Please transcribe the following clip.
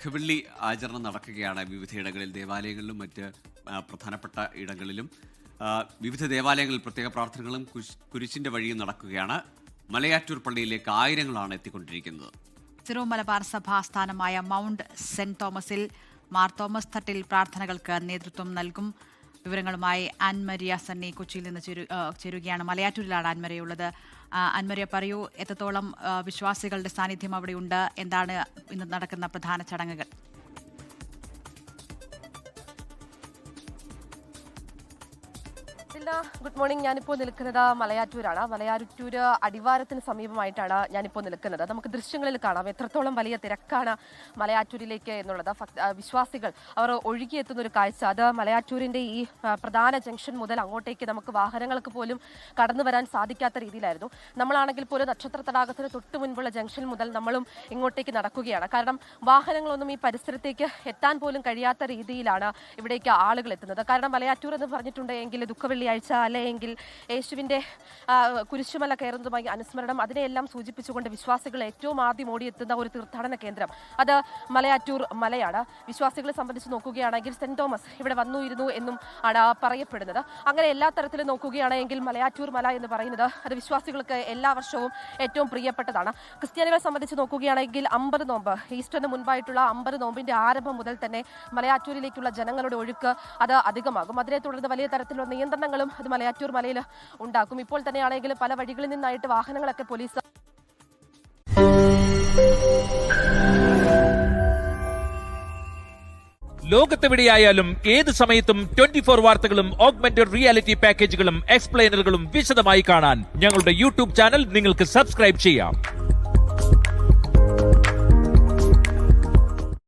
ദുഃഖവെള്ളി ആചരണം നടക്കുകയാണ് വിവിധയിടങ്ങളിൽ, ദേവാലയങ്ങളിലും മറ്റ് പ്രധാനപ്പെട്ട ഇടങ്ങളിലും. വിവിധ ദേവാലയങ്ങളിൽ പ്രത്യേക പ്രാർത്ഥനകളും കുരിശിന്റെ വഴിയും നടക്കുകയാണ്. മലയാറ്റൂർ പള്ളിയിലേക്ക് ആയിരങ്ങളാണ് എത്തിക്കൊണ്ടിരിക്കുന്നത്. സിറോ മലബാർ സഭാസ്ഥാനമായ മൗണ്ട് സെന്റ് തോമസിൽ മാർ തോമസ് തട്ടിൽ പ്രാർത്ഥനകൾക്ക് നേതൃത്വം നൽകും. വിവരങ്ങളുമായി ആൻമരിയ സണ്ണി കൊച്ചിയിൽ നിന്ന് ചേരുകയാണ്. മലയാറ്റൂരിലാണ് ആൻമരിയുള്ളത്. ആൻമരിയ, പറയൂ, എത്രത്തോളം വിശ്വാസികളുടെ സാന്നിധ്യം അവിടെയുണ്ട്? എന്താണ് ഇന്ന് നടക്കുന്ന പ്രധാന ചടങ്ങുകൾ? Good morning. ഞാനിപ്പോൾ നിൽക്കുന്നത് മലയാറ്റൂരാണ്. മലയാറ്റൂര് അടിവാരത്തിന് സമീപമായിട്ടാണ് ഞാനിപ്പോൾ നിൽക്കുന്നത്. നമുക്ക് ദൃശ്യങ്ങളിൽ കാണാം എത്രത്തോളം വലിയ തിരക്കാണ് മലയാറ്റൂരിലേക്ക് എന്നുള്ളത്. വിശ്വാസികൾ അവർ ഒഴുകിയെത്തുന്ന ഒരു കാഴ്ച. അത് മലയാറ്റൂരിന്റെ ഈ പ്രധാന ജംഗ്ഷൻ മുതൽ അങ്ങോട്ടേക്ക് നമുക്ക് വാഹനങ്ങൾക്ക് പോലും കടന്നു വരാൻ സാധിക്കാത്ത രീതിയിലായിരുന്നു. നമ്മളാണെങ്കിൽ പോലും നക്ഷത്ര തടാകത്തിന് തൊട്ട് മുൻപുള്ള ജംഗ്ഷൻ മുതൽ നമ്മളും ഇങ്ങോട്ടേക്ക് നടക്കുകയാണ്. കാരണം വാഹനങ്ങളൊന്നും ഈ പരിസരത്തേക്ക് എത്താൻ പോലും കഴിയാത്ത രീതിയിലാണ് ഇവിടേക്ക് ആളുകൾ എത്തുന്നത്. കാരണം മലയാറ്റൂർ എന്ന് പറഞ്ഞിട്ടുണ്ടെങ്കിൽ ദുഃഖവെള്ളിയാഴ്ച അല്ലെങ്കിൽ യേശുവിന്റെ കുരിശുമല കയറുന്നതുമായി അനുസ്മരണം, അതിനെയെല്ലാം സൂചിപ്പിച്ചുകൊണ്ട് വിശ്വാസികൾ ഏറ്റവും ആദ്യം ഓടിയെത്തുന്ന ഒരു തീർത്ഥാടന കേന്ദ്രം അത് മലയാറ്റൂർ മലയാണ്. വിശ്വാസികളെ സംബന്ധിച്ച് നോക്കുകയാണെങ്കിൽ സെന്റ് തോമസ് ഇവിടെ വന്നിരുന്നു എന്നും ആണ് പറയപ്പെടുന്നത്. അങ്ങനെ എല്ലാ തരത്തിലും നോക്കുകയാണെങ്കിൽ മലയാറ്റൂർ മല എന്ന് പറയുന്നത് അത് വിശ്വാസികൾക്ക് എല്ലാ വർഷവും ഏറ്റവും പ്രിയപ്പെട്ടതാണ്. ക്രിസ്ത്യാനികളെ സംബന്ധിച്ച് നോക്കുകയാണെങ്കിൽ 50 നോമ്പ്, ഈസ്റ്ററിന് മുൻപായിട്ടുള്ള 50 നോമ്പിന്റെ ആരംഭം മുതൽ തന്നെ മലയാറ്റൂരിലേക്കുള്ള ജനങ്ങളുടെ ഒഴുക്ക് അത് അധികമാകും. അതിനെ തുടർന്ന് വലിയ തരത്തിലുള്ള നിയന്ത്രണങ്ങളും അത് മലയാറ്റൂർ മലയിൽ ഉണ്ടാക്കും. ഇപ്പോൾ തന്നെയാണെങ്കിൽ പല വഴികളിൽ നിന്നായിട്ട് വാഹനങ്ങളൊക്കെ പോലീസ് ലോകത്തെവിടെയായാലും ഏത് സമയത്തും 24 വാർത്തകളും ഓഗ്മെന്റഡ് റിയാലിറ്റി പാക്കേജുകളും എക്സ്പ്ലെയിനറുകളും വിശദമായി കാണാൻ ഞങ്ങളുടെ യൂട്യൂബ് ചാനൽ നിങ്ങൾക്ക് സബ്സ്ക്രൈബ് ചെയ്യാം.